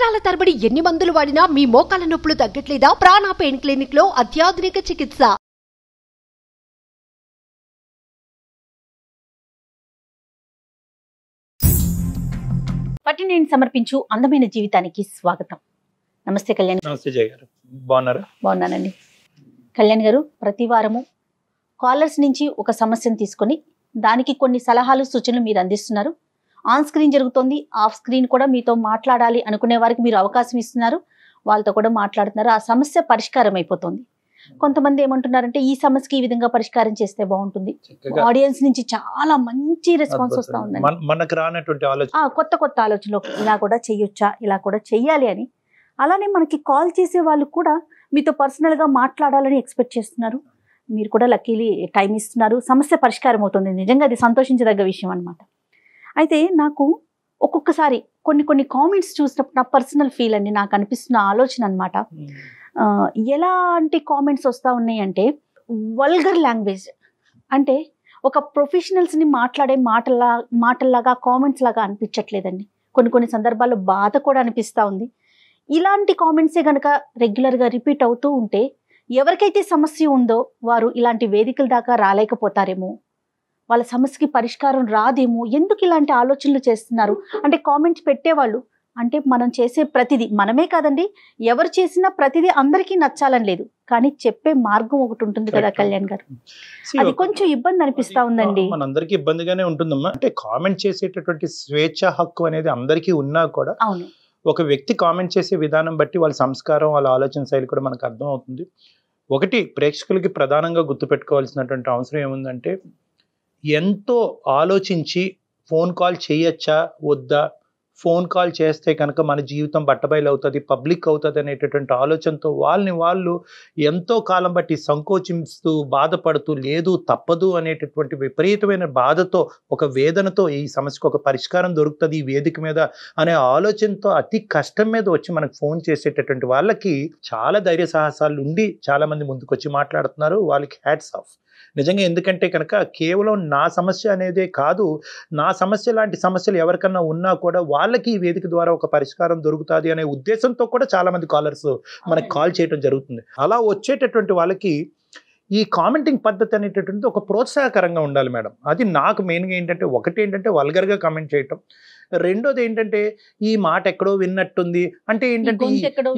సంవత్సరాల తరబడి ఎన్ని మందులు వాడినా మీ మోకాల నొప్పులు తగ్గట్లేదా? ప్రాణ పెయిన్ క్లినిక్ లో అత్యాధునిక చికిత్స. పట్టి నేను సమర్పించు అందమైన జీవితానికి స్వాగతం. నమస్తే కళ్యాణ్. నమస్తే జయ గారు, బాగున్నారా? బాగున్నానండి. కళ్యాణ్ గారు, ప్రతి వారము కాలర్స్ నుంచి ఒక సమస్యను తీసుకొని దానికి కొన్ని సలహాలు సూచనలు మీరు అందిస్తున్నారు. ఆన్ స్క్రీన్ జరుగుతుంది, ఆఫ్ స్క్రీన్ కూడా మీతో మాట్లాడాలి అనుకునే వారికి మీరు అవకాశం ఇస్తున్నారు, వాళ్ళతో కూడా మాట్లాడుతున్నారు. ఆ సమస్య పరిష్కారం అయిపోతుంది. కొంతమంది ఏమంటున్నారంటే ఈ సమస్యకి ఈ విధంగా పరిష్కారం చేస్తే బాగుంటుంది. ఆడియన్స్ నుంచి చాలా మంచి రెస్పాన్స్ వస్తా ఉందండి. మనకు రానటువంటి ఆలోచన, కొత్త కొత్త ఆలోచనలు, ఇలా కూడా చెయ్యొచ్చా, ఇలా కూడా చెయ్యాలి అని. అలానే మనకి కాల్ చేసే వాళ్ళు కూడా మీతో పర్సనల్ గా మాట్లాడాలని ఎక్స్పెక్ట్ చేస్తున్నారు. మీరు కూడా లక్కీలీ టైం ఇస్తున్నారు, సమస్య పరిష్కారం అవుతుంది. నిజంగా అది సంతోషించదగ్గ విషయం అనమాట. అయితే నాకు ఒక్కొక్కసారి కొన్ని కామెంట్స్ చూసినప్పుడు నా పర్సనల్ ఫీల్ అండి, నాకు అనిపిస్తున్న ఆలోచన అనమాట. ఎలాంటి కామెంట్స్ వస్తూ ఉన్నాయి అంటే వల్గర్ లాంగ్వేజ్, అంటే ఒక ప్రొఫెషనల్స్ని మాట్లాడే మాటల్లాగా కామెంట్స్ లాగా అనిపించట్లేదండి. కొన్ని సందర్భాల్లో బాధ కూడా అనిపిస్తూ ఉంది. ఇలాంటి కామెంట్సే కనుక రెగ్యులర్గా రిపీట్ అవుతూ ఉంటే ఎవరికైతే సమస్య ఉందో వారు ఇలాంటి వేదికల దాకా రాలేకపోతారేమో, వాళ్ళ సమస్యకి పరిష్కారం రాదేమో. ఎందుకు ఇలాంటి ఆలోచనలు చేస్తున్నారు అంటే కామెంట్స్ పెట్టేవాళ్ళు అంటే మనం చేసే ప్రతిదీ, మనమే కాదండి, ఎవరు చేసినా ప్రతిదీ అందరికీ నచ్చాలని లేదు, కానీ చెప్పే మార్గం ఒకటి ఉంటుంది కదా కళ్యాణ్ గారు, అది కొంచెం ఇబ్బంది అనిపిస్తా ఉందండి. మనందరికీ ఇబ్బందిగానే ఉంటుందమ్మా. అంటే కామెంట్ చేసేటటువంటి స్వేచ్ఛ హక్కు అనేది అందరికీ ఉన్నా కూడా అవును, ఒక వ్యక్తి కామెంట్ చేసే విధానం బట్టి వాళ్ళ సంస్కారం, వాళ్ళ ఆలోచన శైలి కూడా మనకు అర్థం అవుతుంది. ఒకటి ప్రేక్షకులకి ప్రధానంగా గుర్తుపెట్టుకోవాల్సినటువంటి అవసరం ఏముందంటే, ఎంతో ఆలోచించి ఫోన్ కాల్ చేయొచ్చా వద్దా, ఫోన్ కాల్ చేస్తే కనుక మన జీవితం బట్టబయలు అవుతుంది, పబ్లిక్ అవుతుంది అనేటటువంటి ఆలోచనతో వాళ్ళు ఎంతో కాలం బట్టి సంకోచిస్తూ బాధపడుతూ లేదు తప్పదు అనేటటువంటి విపరీతమైన బాధతో, ఒక వేదనతో ఈ సమస్యకు ఒక పరిష్కారం దొరుకుతుంది ఈ వేదిక మీద అనే ఆలోచనతో అతి కష్టం మీద వచ్చి మనకు ఫోన్ చేసేటటువంటి వాళ్ళకి చాలా ధైర్య సాహసాలు ఉండి చాలామంది ముందుకు వచ్చి మాట్లాడుతున్నారు. వాళ్ళకి హ్యాట్స్ ఆఫ్ నిజంగా. ఎందుకంటే కనుక కేవలం నా సమస్య అనేదే కాదు, నా సమస్య లాంటి సమస్యలు ఎవరికన్నా ఉన్నా కూడా వాళ్ళకి ఈ వేదిక ద్వారా ఒక పరిష్కారం దొరుకుతుంది అనే ఉద్దేశంతో కూడా చాలా మంది కాలర్స్ మనకి కాల్ చేయడం జరుగుతుంది. అలా వచ్చేటటువంటి వాళ్ళకి ఈ కామెంటింగ్ పద్ధతి అనేటటువంటిది ఒక ప్రోత్సాహకరంగా ఉండాలి మేడం. అది నాకు మెయిన్గా ఏంటంటే, ఒకటి ఏంటంటే వల్గర్గా కామెంట్ చేయటం, రెండోది ఏంటంటే ఈ మాట ఎక్కడో విన్నట్టుంది, అంటే ఏంటంటే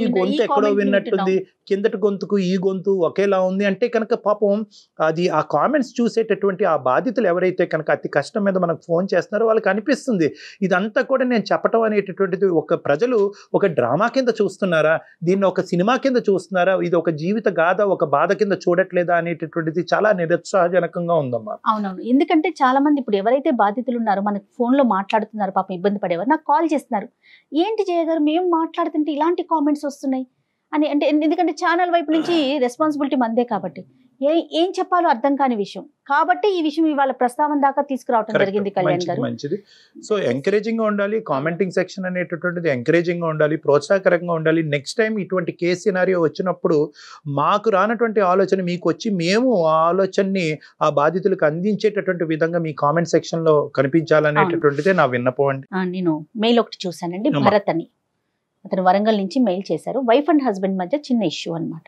ఈ గొంతు ఎక్కడో విన్నట్టుంది, కిందటి గొంతుకు ఈ గొంతు ఒకేలా ఉంది అంటే కనుక పాపం అది ఆ కామెంట్స్ చూసేటటువంటి ఆ బాధితులు ఎవరైతే కనుక అతి కష్టం మీద మనకు ఫోన్ చేస్తున్నారో వాళ్ళకి అనిపిస్తుంది ఇదంతా కూడా నేను చెప్పటం అనేటటువంటిది ఒక ప్రజలు ఒక డ్రామా కింద చూస్తున్నారా, దీన్ని ఒక సినిమా కింద చూస్తున్నారా, ఇది ఒక జీవిత గాథ, ఒక బాధ కింద చూడట్లేదా అనేటటువంటిది చాలా నిరుత్సాహజనకంగా ఉందమ్మా. అవునవును, ఎందుకంటే చాలా మంది ఇప్పుడు ఎవరైతే బాధితులు ఉన్నారో మనకు ఫోన్లో మాట్లాడుతున్నారు, పాపం ఇబ్బంది పడేవారు నాకు కాల్ చేస్తున్నారు, ఏంటి చేయగారు మేము మాట్లాడుతుంటే ఇలాంటి కామెంట్స్ వస్తున్నాయి అని. అంటే ఎందుకంటే ఛానల్ వైపు నుంచి రెస్పాన్సిబిలిటీ మందే కాబట్టి ఏం చెప్పాలో అర్థం కాని విషయం కాబట్టి ఈ విషయం ఇవాళ ప్రస్తావన దాకా తీసుకురావడం జరిగింది కళ్యాణ్ గారు. మంచిది. సో ఎంకరేజింగ్ గా ఉండాలి, కామెంటింగ్ సెక్షన్ అనేటటువంటిది ఎంకరేజింగ్ గా ఉండాలి, ప్రోత్సాహకరంగా ఉండాలి. నెక్స్ట్ టైం ఇటువంటి కేసు సినారియో వచ్చినప్పుడు మాకు రానటువంటి ఆలోచన మీకు వచ్చి మేము ఆ ఆలోచనని ఆ బాధితులకు అందించేటటువంటి విధంగా మీ కామెంట్ సెక్షన్ లో కనిపించాలనేటటువంటిదే నా విన్నపం అండి. నేను మెయిల్ ఒకటి చూసానండి, భరత్ అని, అతను వరంగల్ నుంచి మెయిల్ చేశారు. వైఫ్ అండ్ హస్బెండ్ మధ్య చిన్న ఇష్యూ అనమాట.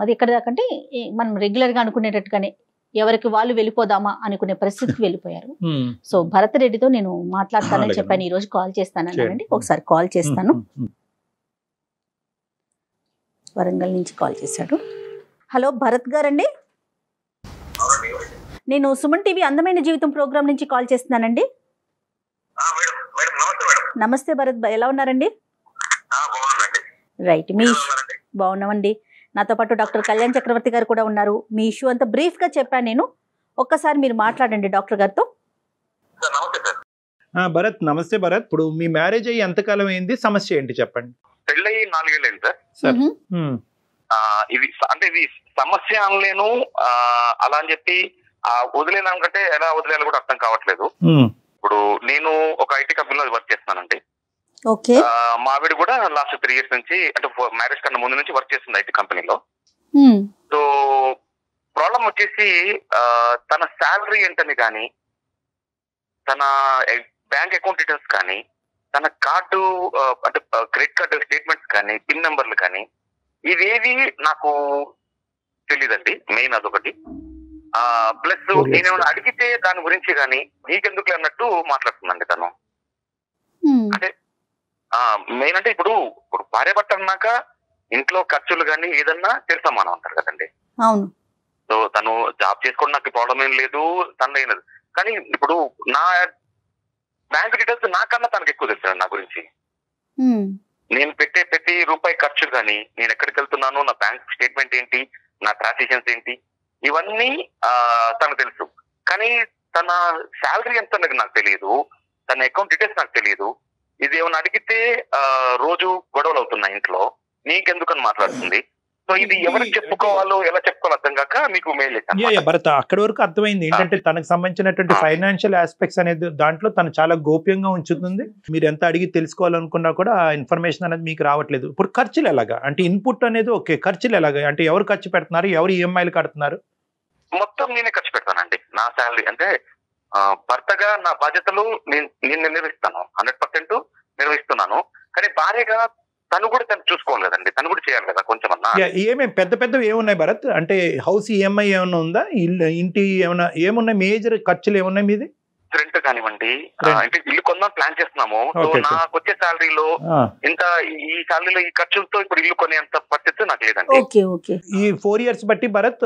అది ఎక్కడ దాకంటే మనం రెగ్యులర్గా అనుకునేటట్టుగానే ఎవరికి వాళ్ళు వెళ్ళిపోదామా అనుకునే పరిస్థితికి వెళ్ళిపోయారు. సో భరత్ రెడ్డితో నేను మాట్లాడతానని చెప్పాను, ఈ రోజు కాల్ చేస్తానండి. ఒకసారి కాల్ చేస్తాను. వరంగల్ నుంచి కాల్ చేశాడు. హలో భరత్ గారండి, నేను సుమన్ టీవీ అందమైన జీవితం ప్రోగ్రామ్ నుంచి కాల్ చేస్తున్నానండి. నమస్తే భరత్, ఎలా ఉన్నారండి? రైట్, మీ బాగున్నామండి. నాతో పాటు డాక్టర్ కళ్యాణ్ చక్రవర్తి గారు కూడా ఉన్నారు. మీ ఇష్యూ అంతా బ్రీఫ్గా చెప్పాను నేను, ఒక్కసారి మీరు మాట్లాడండి డాక్టర్ గారితో. భరత్, నమస్తే భరత్. ఇప్పుడు మీ మ్యారేజ్ అయ్యి ఎంతకాలం అయింది, సమస్య ఏంటి చెప్పండి. పెళ్ళయి 4 ఏళ్ళు అయింది సార్. ఇది అంటే ఇది సమస్య అనలేను, అలా అని చెప్పి వదిలేనంటే ఎలా వదిలేయాలి కూడా అర్థం కావట్లేదు. ఇప్పుడు నేను ఒక ఐటీ కంపెనీలో వర్క్ చేస్తున్నానండి. మా ఆవిడ కూడా లాస్ట్ 3 years నుంచి, అంటే మ్యారేజ్ కన్నా ముందు నుంచి వర్క్ చేస్తుంది ఐటీ కంపెనీలో. సో ప్రాబ్లం వచ్చేసి తన శాలరీ ఏంటని కానీ, తన బ్యాంక్ అకౌంట్ డీటెయిల్స్ కానీ, తన కార్డు అంటే క్రెడిట్ కార్డు స్టేట్మెంట్స్ కానీ పిన్ నెంబర్లు కానీ ఇవేవి నాకు తెలియదండి. మెయిన్ అదొకటి. ప్లస్ నేనేమైనా అడిగితే దాని గురించి కానీ నీకెందుకు అన్నట్టు మాట్లాడుతుందండి తను. అంటే మెయిన్ అంటే ఇప్పుడు భార్య భర్త అన్నాక ఇంట్లో ఖర్చులు కానీ ఏదన్నా తెలుసమానం అంటారు కదండి. అవును. సో తను జాబ్ చేసుకోవడం నాకు ప్రాబ్లం ఏం లేదు, తను అయినది. కానీ ఇప్పుడు నా బ్యాంక్ డీటెయిల్స్ నాకన్నా తనకు ఎక్కువ తెలుసు నా గురించి. నేను పెట్టే ప్రతి రూపాయి ఖర్చు కానీ, నేను ఎక్కడికి వెళ్తున్నాను, నా బ్యాంక్ స్టేట్మెంట్ ఏంటి, నా ట్రాన్సాక్షన్స్ ఏంటి, ఇవన్నీ తనకు తెలుసు. కానీ తన శాలరీ ఎంత నాకు తెలియదు, తన అకౌంట్ డీటెయిల్స్ నాకు తెలియదు. ఇది ఏమైనా అడిగితే రోజు గొడవలు అవుతున్నాయి ఇంట్లో, నీకెందుకని మాట్లాడుతుంది. సో ఇది ఎవరికి చెప్పుకోవాలో ఎలా చెప్పుకోవాలో అర్థం కాక మీకు మెయిల్ చేశాను. భరత్, అక్కడి వరకు అర్థమైంది ఏంటంటే తనకు సంబంధించినటువంటి ఫైనాన్షియల్ ఆస్పెక్ట్స్ అనేది దాంట్లో తను చాలా గోప్యంగా ఉంచుతుంది. మీరు ఎంత అడిగి తెలుసుకోవాలనుకున్నా కూడా ఆ ఇన్ఫర్మేషన్ అనేది మీకు రావట్లేదు. ఇప్పుడు ఖర్చులు ఎలాగా అంటే ఇన్పుట్ అనేది ఓకే, ఖర్చులు ఎలాగా అంటే ఎవరు ఖర్చు పెడుతున్నారు, ఎవరు ఈఎంఐలు కడుతున్నారు? మొత్తం నేనే ఖర్చు పెడతానండి. నా శాలరీ అంటే భర్తగా నా బాధ్యతలు నేను నిర్వహిస్తాను, 100% నిర్వహిస్తున్నాను. కానీ భార్యగా తను కూడా తను చూసుకోవాలి కదండి, తను కూడా చేయాలి కదా కొంచెమన్నా. ఏమేమి పెద్ద పెద్దవి ఏమున్నాయి భరత్? అంటే హౌస్ ఈఎంఐ ఏమైనా ఉందా, ఇంటి ఏమైనా ఏమున్నాయి, మేజర్ ఖర్చులు ఏమున్నాయి మీది? రెంట్ కానివ్వండి, అంటే ఇల్లు కొందాం ప్లాన్ చేస్తున్నాము. నాకు వచ్చే శాలరీలో ఇంత, ఈ శాలరీలో ఈ ఖర్చులతో ఇప్పుడు ఇల్లు కొనేంత పరిస్థితి నాకు లేదండి. ఈ 4 years బట్టి భరత్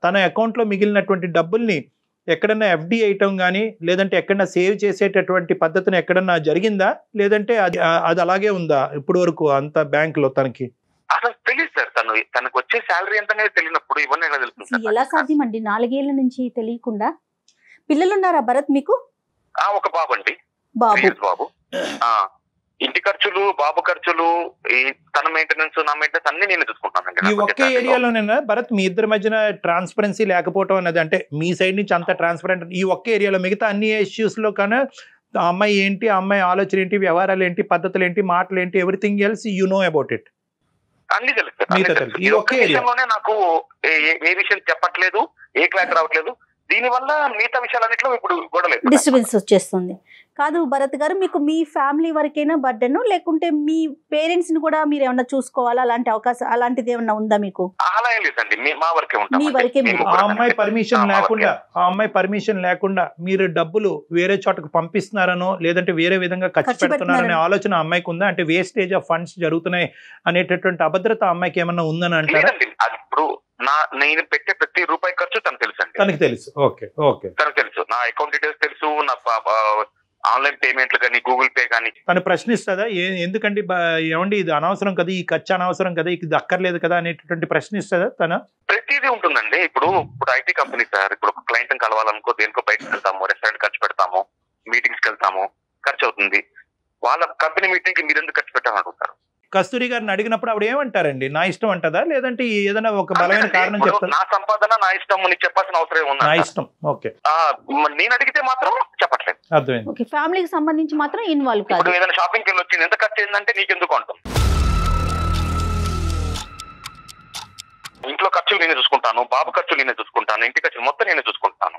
తన అకౌంట్ లో మిగిలినటువంటి డబ్బుల్ని ఎక్కడన్నా ఎఫ్డి వేయటం కానీ, లేదంటే ఎక్కడన్నా సేవ్ చేసేటటువంటి పద్ధతిని ఎక్కడన్నా జరిగిందా, లేదంటే అది అలాగే ఉందా ఇప్పుడు వరకు అంత బ్యాంక్ లో తనకి? అసలు తెలియదు సార్, తనకు వచ్చే శాలరీ ఎంత తెలియనప్పుడు ఇవన్నీ ఎలా తెలుస్తుంది? ఎలా సాధ్యం అండి 4 ఏళ్ల నుంచి తెలియకుండా? పిల్లలు ఉన్నారా భరత్ మీకు? ఒక బాబు అండి, బాబు. ఇంటి ఖర్చులు, బాబు ఖర్చులు, తన మెయింటెనెన్స్, నా మెయింటెనెన్స్ అన్ని నేను చూసుకుంటానండి. ఈ ఒకే ఏరియాలోనేనా భరత్ మీ ఇద్దరి మధ్యన ట్రాన్స్పరెన్సీ లేకపోవడం అనేది? అంటే మీ సైడ్ నుంచి అంత ట్రాన్స్పరెంట్ ఈ ఒకే ఏరియాలో, మిగతా అన్ని ఇష్యూస్ లో కన్నా ఆ అమ్మాయి ఏంటి, ఆ అమ్మాయి ఆలోచన ఏంటి, వ్యవహారాలు ఏంటి, పద్ధతులు ఏంటి, మాటలు ఏంటి, everything else you know about it? అన్ని తెలుసు. ఈ ఒక్క విషయంలోనే నాకు ఏ విషయం చెప్పట్లేదు, ఏ క్లాస్ రావట్లేదు. దీనివల్ల మిగతా విషయాలన్నింటిలో ఇప్పుడు గొడవలేదు, డిస్టర్బెన్స్ వచ్చేస్తుంది. కాదు భరత్ గారు, మీకు మీ ఫ్యామిలీ వరకైనా బర్డెన్, లేకుంటే మీ పేరెంట్స్ ని కూడా మీరు ఏమన్నా చూసుకోవాలా, అలాంటి అవకాశం అలాంటిది ఏమన్నా ఉందా మీకు? అలా ఏం లేదండి, మా వరకే ఉంటాం. మీ వరకే. ఆ అమ్మాయి పర్మిషన్ లేకుండా మీరు డబ్బులు వేరే చోటకు పంపిస్తున్నారనో, లేదంటే వేరే విధంగా ఖర్చు పెడుతున్నారనే ఆలోచన అమ్మాయికి ఉందా? అంటే వేస్టేజ్ ఆఫ్ ఫండ్స్ జరుగుతున్నాయి అనేటటువంటి అభద్రత అమ్మాయికి ఏమన్నా ఉందని అంటారా? ఇప్పుడు నేను పెట్టే ప్రతి రూపాయి ఖర్చు తనకు తెలుసు అండి. తనకు తెలుసు. ఓకే. తనకు తెలుసు, నా అకౌంట్ డీటెయిల్స్ తెలుసు, నా ఆన్లైన్ పేమెంట్లు కానీ, గూగుల్ పే కానీ. తను ప్రశ్నిస్తుందా ఎందుకండి ఏమండి ఇది అనవసరం కదా, ఈ ఖర్చు అనవసరం కదా, ఇది అక్కర్లేదు కదా అనేటటువంటి ప్రశ్నిస్తుందా తన? ప్రతిదీ ఉంటుందండి. ఇప్పుడు ఐటీ కంపెనీ సార్, ఇప్పుడు ఒక క్లయింట్ కలవాలనుకో, దేనికో బయటకు వెళ్తాము, రెస్టారెంట్ ఖర్చు పెడతాము, మీటింగ్స్కి వెళ్తాము, ఖర్చు అవుతుంది. వాళ్ళ కంపెనీ మీటింగ్ కి మీరు ఎందుకు ఖర్చు పెట్టాలని అడుగుతారు. కస్తూరి గారిని అడిగినప్పుడు ఆవిడ ఏమంటారండి? నా ఇష్టం అంటదా, లేదంటే ఏదైనా ఒక బలమైన కారణం చెప్తారు? నా సంపాదన నా ఇష్టం, నీకు చెప్పాల్సిన అవసరం ఉంది. నా ఇష్టం. ఓకే. నేను అడిగితే మాత్రం చెప్పట్లేదు. అర్థమైంది. ఓకే, ఫ్యామిలీకి సంబంధించి మాత్రం ఇన్వాల్వ్ కాదు. ఇప్పుడు ఏదైనా షాపింగ్కి వెళ్ళి వచ్చింది, ఎంత ఖర్చు అయిందంటే నీకెందుకు అంటాం. ఇంట్లో ఖర్చులు నేనే చూసుకుంటాను, బాబు ఖర్చులు నేనే చూసుకుంటాను, ఇంటి ఖర్చులు మొత్తం నేనే చూసుకుంటాను.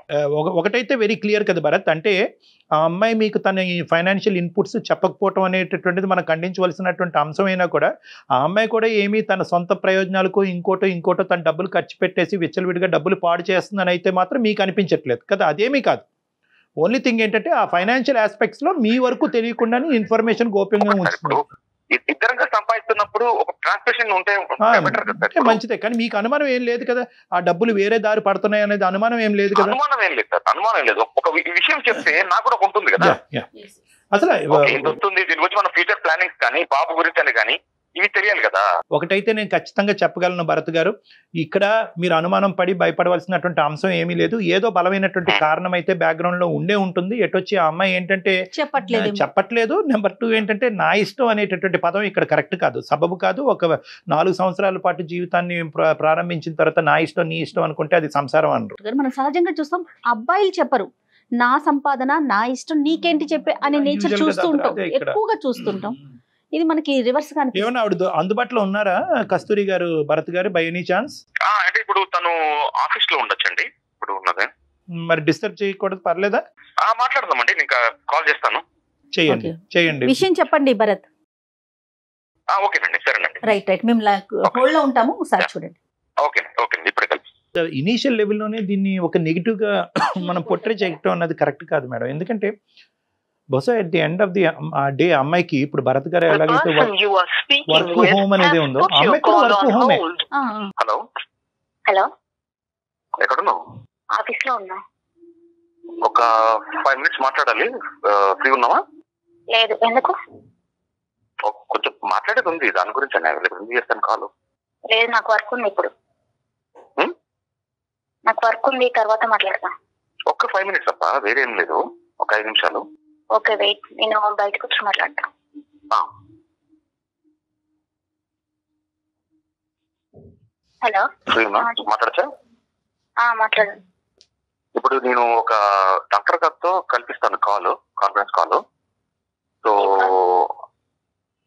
ఒకటైతే వెరీ క్లియర్ కదా భరత్, అంటే ఆ అమ్మాయి మీకు తన ఫైనాన్షియల్ ఇన్పుట్స్ చెప్పకపోవటం అనేటటువంటిది మనం ఖండించవలసినటువంటి అంశమైనా కూడా, ఆ అమ్మాయి కూడా ఏమీ తన సొంత ప్రయోజనాలకు ఇంకోటో తన డబ్బులు ఖర్చు పెట్టేసి విచ్చలవిడిగా డబ్బులు పాడు చేస్తుందని అయితే మాత్రం మీకు అనిపించట్లేదు కదా? అదేమీ కాదు. ఓన్లీ థింగ్ ఏంటంటే ఆ ఫైనాన్షియల్ ఆస్పెక్ట్స్ లో మీ వరకు తెలియకుండానే ఇన్ఫర్మేషన్ గోప్యంగా ఉంచుతున్నారు. ఇద్దరంగా సంపాదిస్తున్నప్పుడు ఒక ట్రాన్స్మిషన్ ఉంటే మంచిదే, కానీ మీకు అనుమానం ఏం లేదు కదా ఆ డబ్బులు వేరే దారి పడుతున్నాయి అనేది? అనుమానం ఏం లేదు కదా? అనుమానం ఏం లేదు సార్, అనుమానం లేదు. ఒక విషయం చెప్తే నాకు కూడా ఉంటుంది కదా అసలు వస్తుంది. దీని గురించి మన ఫ్యూచర్ ప్లానింగ్స్ కానీ, బాబు గురించి అని కానీ ఇవి తెలియాలి కదా. ఒకటైతే నేను ఖచ్చితంగా చెప్పగలను భరత్ గారు, ఇక్కడ మీరు అనుమానం పడి భయపడవలసినటువంటి అంశం ఏమీ లేదు. ఏదో బలమైనటువంటి కారణం అయితే బ్యాక్గ్రౌండ్ లో ఉండే ఉంటుంది. ఎటొచ్చి ఆ అమ్మాయి ఏంటంటే చెప్పట్లేదు. నెంబర్ 2 ఏంటంటే నా ఇష్టం అనేటటువంటి పదం ఇక్కడ కరెక్ట్ కాదు, సబబు కాదు. ఒక 4 సంవత్సరాల పాటు జీవితాన్ని ప్రారంభించిన తర్వాత నా ఇష్టం నీ ఇష్టం అనుకుంటే అది సంసారం అనరు. మనం సహజంగా చూస్తాం, అబ్బాయిలు చెప్పరు నా సంపాదన నా ఇష్టం నీకేంటి చెప్పే అనే నేచర్ చూస్తుంటాం, ఎక్కువగా చూస్తుంటాం. ఇది మనకి రివర్స్ గా ఏమన్నా ఆవిడ అందుబాటులో ఉన్నారా కస్తూరి గారు, భరత్ గారు బై ఎనీ ఛాన్స్? అంటే ఇప్పుడు తను ఆఫీస్ లో ఉండొచ్చండి ఇప్పుడు ఉన్నదే. మరి డిస్టర్బ్ చేయకూడదు, పర్లేదా? మాట్లాడదామండి, ఇంకా కాల్ చేస్తాను. చేయండి. విషయం చెప్పండి భరత్. ఓకేనండి, సరేనండి. రైట్ మేము హోల్డ్ లో ఉంటాము, ఒకసారి చూడండి. ఓకేనండి, ఇప్పుడే కలిసి. ఇనీషియల్ లెవెల్లోనే దీన్ని ఒక నెగిటివ్గా మనం పొట్రే చేయటం అన్నది కరెక్ట్ కాదు మేడం. ఎందుకంటే బహుశా at the end of the day అమ్మాయికి ఇప్పుడు భరత్ గారు ఎలాగైతే వర్క్ హోమ్ అనేది ఉందో అమ్మాయికి కూడా వర్క్ హోమే. హలో హలో, ఎక్కడున్నావు? ఆఫీస్ లో ఉన్నా. ఒక 5 minutes మాట్లాడాలి, ఫ్రీ ఉన్నావా? లేదు, ఎందుకు? కొంచెం మాట్లాడేది ఉంది, దాని గురించి ఎందుకు చేస్తాను కాల్? లేదు, నాకు వర్క్ ఉంది ఇప్పుడు. నాకు వర్క్ ఉంది, తర్వాత మాట్లాడతా. ఒక్క 5 minutes అప్ప, వేరేం లేదు, ఒక 5 నిమిషాలు. ఓకే, వెయిట్, నేను బయటకు వచ్చి మాట్లాడతా. హలో, మాట్లాడచ్చా? మాట్లాడు. ఇప్పుడు నేను ఒక డాక్టర్ గారితో కల్పిస్తాను కాన్ఫరెన్స్ కాల్. సో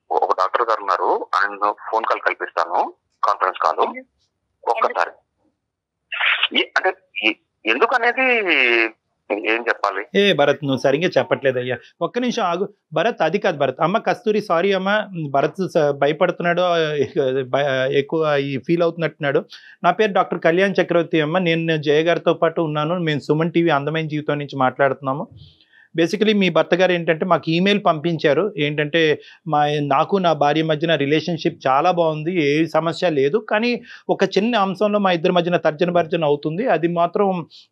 ఒక డాక్టర్ గారు ఉన్నారు, ఆయన ఫోన్ కాల్ కల్పిస్తాను, కాన్ఫరెన్స్ కాల్. ఒక్కసారి అంటే ఎందుకు అనేది ఏం చెప్పాలి? భరత్ నువ్వు సరిగ్గా చెప్పట్లేదు అయ్యా, ఒక్క నిమిషం ఆగు భరత్. అది కాదు భరత్. అమ్మ కస్తూరి, సారీ అమ్మ, భరత్ భయపడుతున్నాడు, ఎక్కువ ఫీల్ అవుతున్నట్టున్నాడు. నా పేరు డాక్టర్ కళ్యాణ్ చక్రవర్తి అమ్మ, నేను జయ గారితో పాటు ఉన్నాను. మేము సుమన్ టీవీ అందమైన జీవితం నుంచి మాట్లాడుతున్నాము. బేసికలీ మీ భర్త గారు ఏంటంటే మాకు ఈమెయిల్ పంపించారు, ఏంటంటే నాకు నా భార్య మధ్యన రిలేషన్షిప్ చాలా బాగుంది, ఏ సమస్య లేదు, కానీ ఒక చిన్న అంశంలో మా ఇద్దరి మధ్యన తర్జన భర్జన అవుతుంది, అది మాత్రం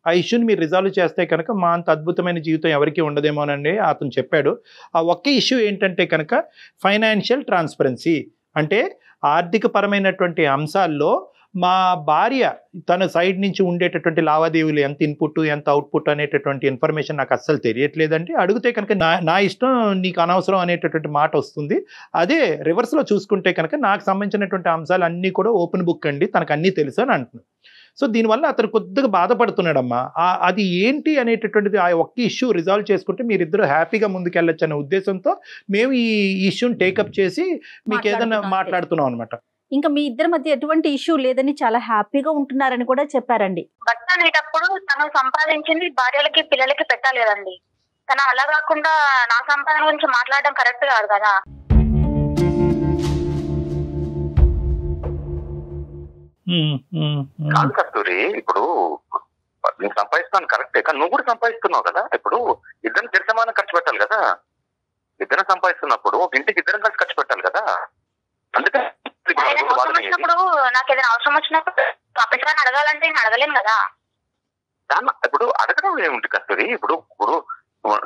ఆ ఇష్యూని మీరు రిజాల్వ్ చేస్తే కనుక మా అంత అద్భుతమైన జీవితం ఎవరికి ఉండదేమోనండి అతను చెప్పాడు. ఆ ఒక్క ఇష్యూ ఏంటంటే కనుక ఫైనాన్షియల్ ట్రాన్స్పరెన్సీ, అంటే ఆర్థిక పరమైనటువంటి అంశాల్లో మా భార్య తన సైడ్ నుంచి ఉండేటటువంటి లావాదేవీలు, ఎంత ఇన్పుట్ ఎంత అవుట్పుట్ అనేటటువంటి ఇన్ఫర్మేషన్ నాకు అస్సలు తెలియట్లేదండి. అడిగితే కనుక నా ఇష్టం నీకు అనవసరం అనేటటువంటి మాట వస్తుంది. అదే రివర్స్లో చూసుకుంటే కనుక నాకు సంబంధించినటువంటి అంశాలు అన్నీ కూడా ఓపెన్ బుక్ అండి, తనకు అన్నీ తెలుసు అని అంటున్నాను. సో దీనివల్ల అతను కొద్దిగా బాధపడుతున్నాడమ్మా. అది ఏంటి అనేటటువంటిది ఆ ఒక్క ఇష్యూ రిజాల్వ్ చేసుకుంటే మీరిద్దరూ హ్యాపీగా ముందుకెళ్ళొచ్చు అనే ఉద్దేశంతో మేము ఈ ఇష్యూని టేకప్ చేసి మీకు ఏదైనా మాట్లాడుతున్నాం అనమాట. ఇంకా మీ ఇద్దరి మధ్య ఎటువంటి ఇష్యూ లేదని చాలా హ్యాపీగా ఉంటున్నారని కూడా చెప్పారండి. భర్త అనేటప్పుడు తను సంపాదించింది భార్యలకి పిల్లలకి పెట్టాలి కదండి. తను అలా కాకుండా నా సంపాదన గురించి మాట్లాడడం కరెక్ట్ కాదు కదా. కాదు కస్తూరి, ఇప్పుడు నేను సంపాదిస్తున్నాను కరెక్టే, కానీ నువ్వు కూడా సంపాదిస్తున్నావు కదా. ఇప్పుడు ఇద్దరు సమానం ఖర్చు పెట్టాలి కదా. ఇద్దరు సంపాదిస్తున్నప్పుడు ఒక ఇంటికి ఇద్దరం కలిసి ఖర్చు పెట్టాలి కదా. అందుకే వచ్చినప్పుడు నాకు ఏదైనా అవసరం వచ్చినప్పుడు ప్రపంచాన్ని అడగాలంటే నేను అడగలేను కదా. ఇప్పుడు అడగడం ఏమిటి కస్తూరి? ఇప్పుడు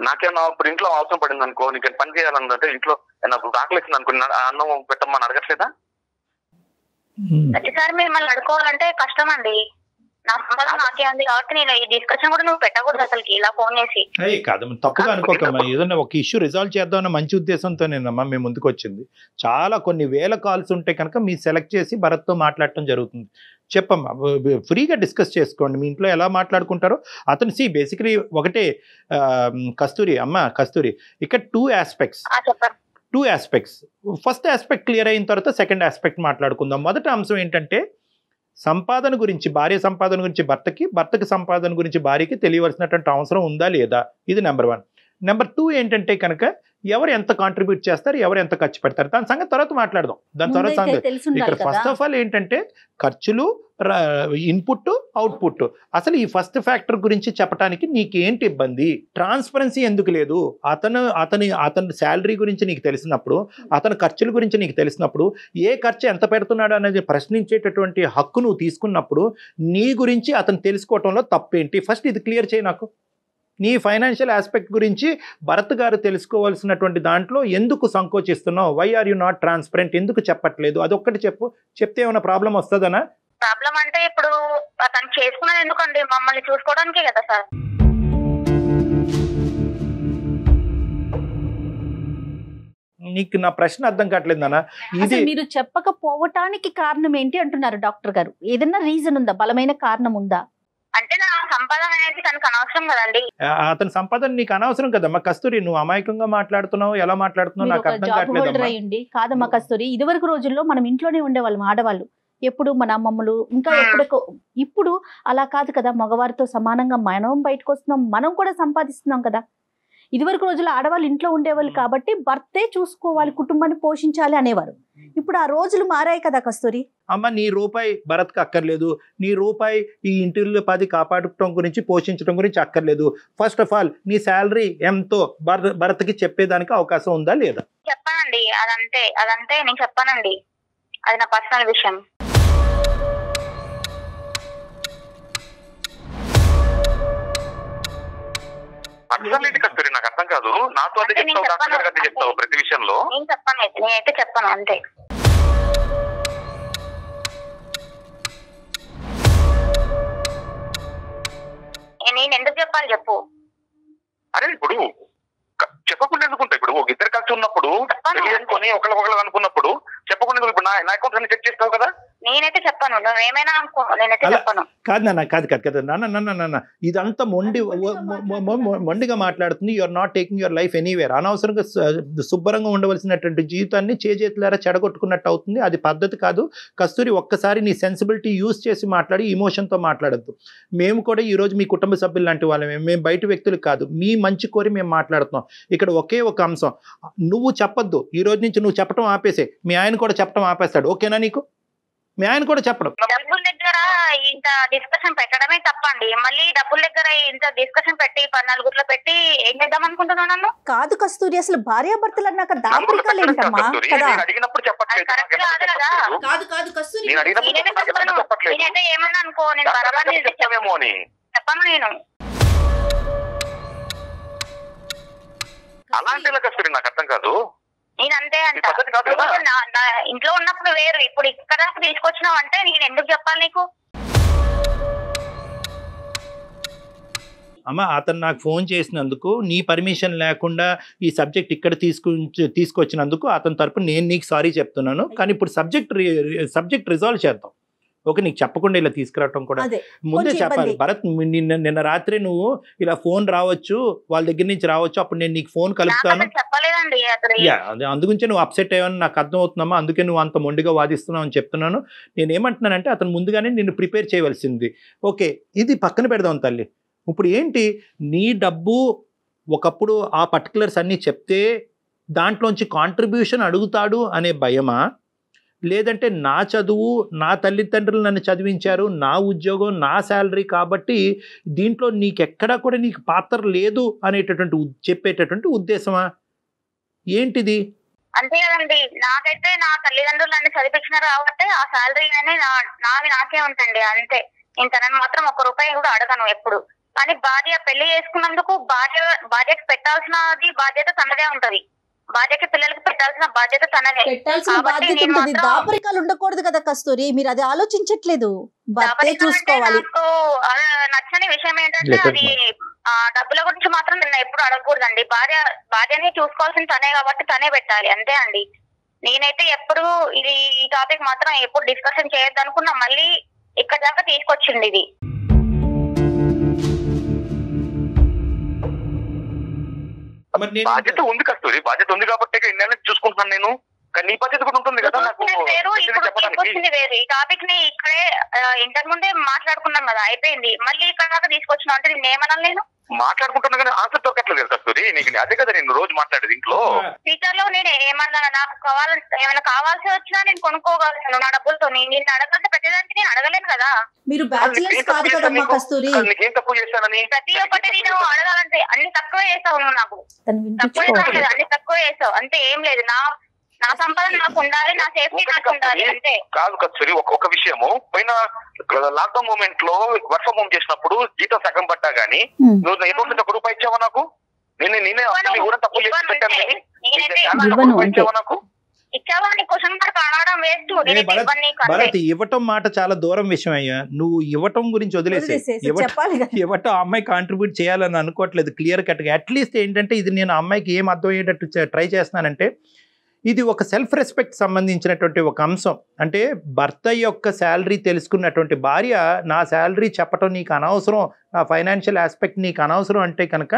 నాకేమన్నా ఇప్పుడు ఇంట్లో అవసరం పడింది అనుకో, నీకు పని చేయాలంటే ఇంట్లో నాకు ఆకలిస్తుంది అనుకో, అన్నం పెట్టమని అడగట్లేదా? ప్రతిసారి మిమ్మల్ని అడుకోవాలంటే కష్టం అండి. నా సంపాదన నాకే ఉంది కాబట్టి నేను ఈ డిస్కషన్ కూడా నువ్వు పెట్టకూడదు అసలు ఇలా ఫోన్ చేసి. కాదు, తప్పుగా అనుకోకమ్మా. ఏదన్నా ఒక ఇష్యూ రిజాల్వ్ చేద్దామన్న మంచి ఉద్దేశంతోనేనమ్మా మేము ముందుకు వచ్చింది. చాలా కొన్ని వేల కాల్స్ ఉంటే కనుక మీరు సెలెక్ట్ చేసి భరత్తో మాట్లాడటం జరుగుతుంది. చెప్పమ్మా, ఫ్రీగా డిస్కస్ చేసుకోండి, మీ ఇంట్లో ఎలా మాట్లాడుకుంటారో. అతను బేసికలీ ఒకటే కస్తూరి అమ్మ, కస్తూరి ఇక్కడ 2 ఆస్పెక్ట్స్. ఫస్ట్ ఆస్పెక్ట్ క్లియర్ అయిన తర్వాత సెకండ్ ఆస్పెక్ట్ మాట్లాడుకుందాం. మొదటి అంశం ఏంటంటే సంపాదన గురించి, భార్య సంపాదన గురించి భర్తకి సంపాదన గురించి భార్యకి తెలియవలసినటువంటి అవసరం ఉందా లేదా, ఇది నెంబర్ 1. నెంబర్ 2 ఏంటంటే కనుక ఎవరు ఎంత కాంట్రిబ్యూట్ చేస్తారు, ఎవరు ఎంత ఖర్చు పెడతారు, దాని సంగతి తర్వాత మాట్లాడదాం. దాని తర్వాత ఇక్కడ ఫస్ట్ ఆఫ్ ఆల్ ఏంటంటే ఖర్చులు, ఇన్పుట్, అవుట్పుట్. అసలు ఈ ఫస్ట్ ఫ్యాక్టర్ గురించి చెప్పడానికి నీకేంటి ఇబ్బంది? ట్రాన్స్పరెన్సీ ఎందుకు లేదు? అతని శాలరీ గురించి నీకు తెలిసినప్పుడు, అతని ఖర్చుల గురించి నీకు తెలిసినప్పుడు, ఏ ఖర్చు ఎంత పెడుతున్నాడు అనేది ప్రశ్నించేటటువంటి హక్కు నువ్వు తీసుకున్నప్పుడు నీ గురించి అతను తెలుసుకోవటంలో తప్పేంటి? ఫస్ట్ ఇది క్లియర్ చేయి నాకు. నీ ఫైనాన్షియల్ ఆస్పెక్ట్ గురించి భరత్ గారు తెలుసుకోవాల్సినటువంటి దాంట్లో ఎందుకు సంకోచిస్తున్నావు? Why are you not transparent? ఎందుకు చెప్పట్లేదు? అదొక్కటి చెప్పు. చెప్తే ఏమైనా ప్రాబ్లం వస్తుందనా? ప్రాబ్లం అంటే ఇప్పుడు తను చేసుకున్నది ఎందుకండి? మమ్మల్ని చూసుకోవడానికే కదా సార్. నీకు నా ప్రశ్న అర్థం కావట్లేదు నాన్న. ఇది మీరు చెప్పకపోవటానికి కారణం ఏంటి అంటున్నారు డాక్టర్ గారు. ఏదైనా రీజన్ ఉందా? బలమైన కారణం ఉందా? అంటే నా సంపాదన అనేది తనకు అనవసరం కదండి. అతని సంపాదన నీకు అనవసరం కదమ్మా కస్తూరి. నువ్వు అమాయకంగా మాట్లాడుతున్నావు, ఎలా మాట్లాడుతున్నావు నాకు అర్థం కావట్లేదు. కాదమ్మా కస్తూరి, ఇదివరకు రోజుల్లో మనం ఇంట్లోనే ఉండేవాళ్ళం ఆడవాళ్ళు. ఎప్పుడు మన అమ్మమ్మలు ఇంకా ఇప్పుడు అలా కాదు కదా. మగవారితో సమానంగా మనం బయటకు వస్తున్నాం, మనం కూడా సంపాదిస్తున్నాం కదా. ఇదివరకు రోజుల్లో ఆడవాళ్ళు ఇంట్లో ఉండేవాళ్ళు కాబట్టి భర్తే చూసుకోవాలి, కుటుంబాన్ని పోషించాలి అనేవారు. ఇప్పుడు ఆ రోజులు మారాయి కదా కస్తూరి. అమ్మ నీ రూపాయి భరత్కి అక్కర్లేదు, నీ రూపాయి ఈ ఇంటిలో 10 కాపాడటం గురించి పోషించడం గురించి అక్కర్లేదు. ఫస్ట్ ఆఫ్ ఆల్ నీ శాలరీ ఎంతో భరత్కి చెప్పేదానికి అవకాశం ఉందా లేదా? చెప్పానండి, అదంతే నేను చెప్పానండి, అది నా పర్సనల్ విషయం. పర్సనల్ కస్తూరి నాకు అర్థం కాదు. నాతో అదే చెప్తావు ప్రతి విషయంలో. నేను చెప్పాను, నేనైతే చెప్పాను అంతే. నేను ఎందుకు చెప్పాలి చెప్పు? అరే ఇప్పుడు చెప్పకుండా ఎందుకుంటా? ఇప్పుడు ఒక ఇద్దరు కలిసి ఉన్నప్పుడు తెలియకొని ఒకళ్ళు అనుకున్నప్పుడు చెప్పకుండా ఇప్పుడు నా అకౌంట్ అన్ని చెక్ చేస్తావు కదా. నేనైతే చెప్పాను, నువ్వేమైనా అనుకో, నేనైతే చెప్పాను. కాదు నాన్న, కాదు నాన్న, ఇదంతా మొండిగా మాట్లాడుతుంది. You are not taking your life anywhere. అనవసరంగా శుభ్రంగా ఉండవలసినటువంటి జీవితాన్ని చేతులారా చెడగొట్టుకున్నట్టు అవుతుంది. అది పద్ధతి కాదు. కస్తూరి, ఒక్కసారి నీ సెన్సిబిలిటీ యూజ్ చేసి మాట్లాడి ఇమోషన్తో మాట్లాడద్దు. మేము కూడా ఈరోజు మీ కుటుంబ సభ్యులు లాంటి వాళ్ళమే, మేము బయట వ్యక్తులు కాదు. మీ మంచి కోరి మేము మాట్లాడుతున్నాం. ఇక్కడ ఒకే ఒక అంశం, నువ్వు చెప్పొద్దు. ఈ రోజు నుంచి నువ్వు చెప్పడం ఆపేసే, మీ ఆయన కూడా చెప్పడం ఆపేస్తాడు. ఓకేనా నీకు? మీ ఆయన కూడా చెప్పడం. డబ్బుల దగ్గర ఇంత డిస్కషన్ పెట్టడమే తప్పండి. మళ్ళీ డబ్బుల దగ్గర ఇంత డిస్కషన్ పెట్టి 14 పెట్టి ఏం చేద్దాం అనుకుంటున్నావు నన్ను? కాదు కస్తూరి, అసలు భార్యాభర్తలు అన్నాక దాపరికాలు ఏంటమ్మా కదా? నేనైతే ఏమన్నా అనుకో, నేను బరాబర్ చెప్పను. నేను అలాంటి కస్తూరి నాకు అర్థం కాదు. నేను అంతే అంట. ఇంట్లో ఉన్నప్పుడు వేరు, ఇప్పుడు ఇక్కడ తీసుకొచ్చినావు అంటే నేను ఎందుకు చెప్పాలి నీకు? అమ్మ, అతను నాకు ఫోన్ చేసినందుకు, నీ పర్మిషన్ లేకుండా ఈ సబ్జెక్ట్ ఇక్కడ తీసుకొచ్చినందుకు అతని తరపున నేను నీకు సారీ చెప్తున్నాను. కానీ ఇప్పుడు సబ్జెక్ట్ రిజాల్వ్ చేద్దాం. ఓకే, నీకు చెప్పకుండా ఇలా తీసుకురావటం కూడా ముందే చెప్పాలి. భరత్, నిన్న రాత్రి నువ్వు ఇలా ఫోన్ రావచ్చు, వాళ్ళ దగ్గర నుంచి రావచ్చు, అప్పుడు నేను నీకు ఫోన్ కలుపుతాను. అందుగురించి నువ్వు అప్సెట్ అయ్యావని నాకు అర్థం అవుతుందమ్మా. అందుకే నువ్వు అంత మొండిగా వాదిస్తున్నావు అని చెప్తున్నాను. నేను ఏమంటున్నానంటే, అతను ముందుగానే నిన్ను ప్రిపేర్ చేయవలసింది. ఓకే, ఇది పక్కన పెడదాం తల్లి. ఇప్పుడు ఏంటి, నీ డబ్బు ఒకప్పుడు ఆ పర్టికులర్స్ అన్నీ చెప్తే దాంట్లోంచి కాంట్రిబ్యూషన్ అడుగుతాడు అనే భయమా, లేదంటే నా చదువు, నా తల్లిదండ్రులు నన్ను చదివించారు, నా ఉద్యోగం, నా శాలరీ కాబట్టి దీంట్లో నీకెక్కడా కూడా నీకు పాత్ర లేదు అనేటటువంటి చెప్పేటటువంటి ఉద్దేశమా ఏంటిది? అంతే కదండి. నాకైతే నా తల్లిదండ్రులు నన్ను చదివించినారు కాబట్టి ఆ శాలరీ అని నాకే ఉంటుంది అంతే. నేను తనని మాత్రం 1 రూపాయి కూడా అడగను ఎప్పుడు. కానీ భార్య పెళ్లి చేసుకున్నందుకు భార్యకి పెట్టాల్సినది బాధ్యత తనదే ఉంటది. భార్యకి పిల్లలకి పెట్టాల్సిన బాధ్యత తనదే. పెట్టాల్సిన బాధ్యత ఉంటుంది. దాపరికాలు ఉండకూడదు కదా కస్తూరి, మీరు అది ఆలోచించట్లేదు. చూసుకోవాలి. నచ్చని విషయం ఏంటంటే, అది డబ్బుల గురించి మాత్రం నిన్న ఎప్పుడు అడగకూడదండి. భార్యని చూసుకోవాల్సిన తనే కాబట్టి తనే పెట్టాలి అంతే అండి. నేనైతే ఎప్పుడు ఈ టాపిక్ మాత్రం ఎప్పుడు డిస్కషన్ చేయొద్దు అనుకున్నా, మళ్ళీ ఇక్కడ దాకా తీసుకొచ్చింది ఇది. బాధ్యత ఉంది కస్తూరి, బాధ్యత ఉంది కాబట్టి ఇన్ని చూసుకుంటున్నాను నేను. కానీ నీ బాధ్యత కూడా ఉంటుంది కదా. వేరు తీసుకొచ్చింది వేరు. ఈ టాపిక్ ని ఇక్కడే ఇంతకు ముందే మాట్లాడుకున్నాం కదా, అయిపోయింది. మళ్ళీ ఇక్కడ దాకా తీసుకొచ్చినా అంటే నేను ఏమన్నా నేను మాట్లాడుకుంటున్నా కానీ ఆన్సర్ దొరకట్లేదు కస్తూరి. నీకు అదే కదా నేను రోజు మాట్లాడేది ఇంట్లో. ఫ్యూచర్ లో నేను ఏమన్నా నాకు ఏమైనా కావాల్సి వచ్చినా నేను కొనుక్కోగలను నా డబ్బులతో. నేను అడగాల్సి ప్రతిదానికి నేను అడగలేను కదా. మీరు బ్యాచిలర్స్ కాదు కదమ్మా కస్తూరి. నీకేం తక్కువ చేశానని? ప్రతి ఒక్కటి నేను అడగాలంటే అన్ని తక్కువ చేసావు నువ్వు. నాకు అన్ని తక్కువ చేసావు అంతే, ఏం లేదు. నా సంపాదన నాకు ఉండాలి, నా సేఫ్టీ నాకు ఉండాలి అంతే. కాదు కస్తూరి, ఒక విషయము, పోయిన లాక్డౌన్ మూమెంట్ లో వర్క్ ఫ్రమ్ హోమ్ చేసినప్పుడు జీతం సగం పట్టా గానీ నువ్వు అకౌంట్ 1 రూపాయి ఇచ్చావా నాకు? నేనే కూడా తక్కువ చేసి పెట్టాను. నాకు ఇచ్చావా అని క్వశ్చన్ మార్క్ అడగడం వేస్ట్. భరత్, ఇవ్వటం మాట చాలా దూరం విషయం అయ్యా. నువ్వు ఇవ్వటం గురించి వదిలేసే. ఇవ్వటం అమ్మాయి కాంట్రిబ్యూట్ చేయాలని అనుకోవట్లేదు క్లియర్ కట్ గా. అట్లీస్ట్ ఏంటంటే, ఇది నేను అమ్మాయికి ఏం అర్థం అయ్యేటట్టు ట్రై చేస్తున్నానంటే, ఇది ఒక సెల్ఫ్ రెస్పెక్ట్ సంబంధించినటువంటి ఒక అంశం. అంటే భర్త యొక్క శాలరీ తెలుసుకున్నటువంటి భార్య, నా శాలరీ చెప్పటం నీకు అనవసరం ఆ ఫైనాన్షియల్ ఆస్పెక్ట్ నీకు అనవసరం అంటే కనుక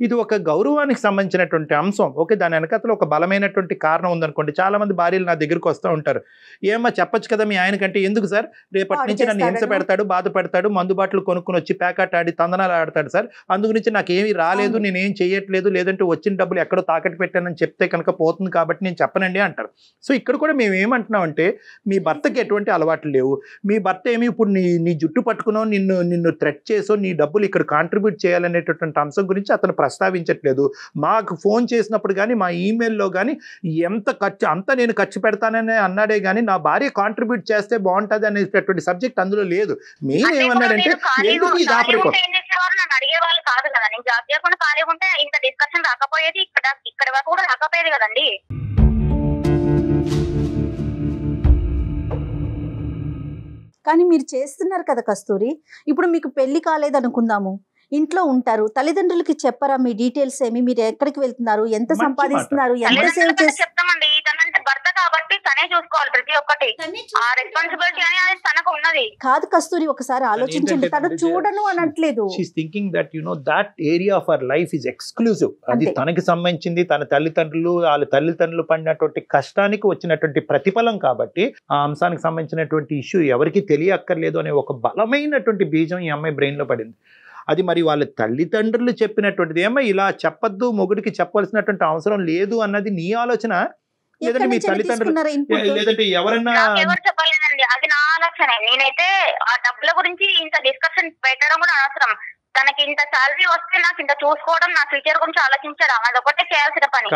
ఇది ఒక గౌరవానికి సంబంధించినటువంటి అంశం. ఓకే, దాని వెనకతలో ఒక బలమైనటువంటి కారణం ఉందనుకోండి. చాలామంది భార్యలు నా దగ్గరికి వస్తూ ఉంటారు, ఏమో చెప్పొచ్చు కదా మీ ఆయనకంటే, ఎందుకు సార్ రేపటి నుంచి నన్ను హింస పెడతాడు, బాధ పెడతాడు, మందు బాటలు కొనుక్కొని వచ్చి ప్యాకెట్ ఆడి తందనాలు ఆడతాడు సార్, అందు గురించి నాకు ఏమీ రాలేదు, నేనేం చేయట్లేదు, లేదంటే వచ్చిన డబ్బులు ఎక్కడో తాకట్టు పెట్టానని చెప్తే కనుక పోతుంది కాబట్టి నేను చెప్పనండి అంటారు. సో ఇక్కడ కూడా మేము ఏమంటున్నామంటే, మీ భర్తకి ఎటువంటి అలవాట్లు లేవు, మీ భర్త ఏమి ఇప్పుడు నీ జుట్టు పట్టుకునో నిన్ను థ్రెట్ చేసో నీ డబ్బులు ఇక్కడ కాంట్రిబ్యూట్ చేయాలనేటటువంటి అంశం గురించి అతను ప్రస్తావించట్లేదు. మాకు ఫోన్ చేసినప్పుడు కానీ మా ఈమెయిల్లో కానీ ఎంత ఖర్చు అంతా నేను ఖర్చు పెడతానని అన్నాడే కానీ నా భార్య కాంట్రిబ్యూట్ చేస్తే బాగుంటుంది అనేటటువంటి సబ్జెక్ట్ అందులో లేదు. మెయిన్ ఏమన్నాడంటే ఎందుకు ఈ దాపరికం అడిగేవాళ్ళు కాదు కదా, నేను జాబ్ చేయకుండా ఖాళీ ఉంటే ఇంత డిస్కషన్ రాకపోయేది, ఇక్కడ వరకు కూడా రాకపోయేది కదండి. కానీ మీరు చేస్తున్నారు కదా కస్తూరి. ఇప్పుడు మీకు పెళ్లి కాలేదనుకుందాము, ఇంట్లో ఉంటారు, తల్లిదండ్రులకి చెప్పరా మీ డీటెయిల్స్ ఏమి, మీరు ఎక్కడికి వెళ్తున్నారు, ఎంత సంపాదిస్తున్నారు, ఎంత సేవ్ చేస్తారు? చెప్తామండి, తనంటే భర్త కాబట్టి తనే చూసుకోవాలి ప్రతి ఒక్కటి, ఆ రెస్పాన్సిబిలిటీ అనేది తనకు ఉన్నది. కాదు కస్తూరి, ఒకసారి ఆలోచించండి, తను చూడను అనట్లేదు. She's thinking that that area of our life is exclusive. అది తనకి సంబంధించింది, తన వాళ్ళ తల్లిదండ్రులు పడినటువంటి కష్టానికి వచ్చినటువంటి ప్రతిఫలం కాబట్టి ఆ అంశానికి సంబంధించినటువంటి ఇష్యూ ఎవరికి తెలియక్కర్లేదు అనే ఒక బలమైనటువంటి బీజం ఈ అమ్మాయి బ్రెయిన్ లో పడింది. అది మరి వాళ్ళ తల్లిదండ్రులు చెప్పినటువంటిది, ఏమో ఇలా చెప్పొద్దు, మొగుడికి చెప్పవలసినటువంటి అవసరం లేదు అన్నది నీ ఆలోచన, లేదంటే మీ తల్లిదండ్రులు, లేదంటే ఎవరన్నా? ఎవరు చెప్పలేదండి, అది నా ఆలోచన. నేనైతే ఆ డబ్బుల గురించి ఇంత డిస్కషన్ పెట్టడం కూడా అవసరం. తనకి ఇంత సాలరీ వస్తే నాకు ఇంత చూసుకోవడం, నా ఫ్యూచర్ గురించి ఆలోచించడం, అదొకటే చేయాల్సిన పని.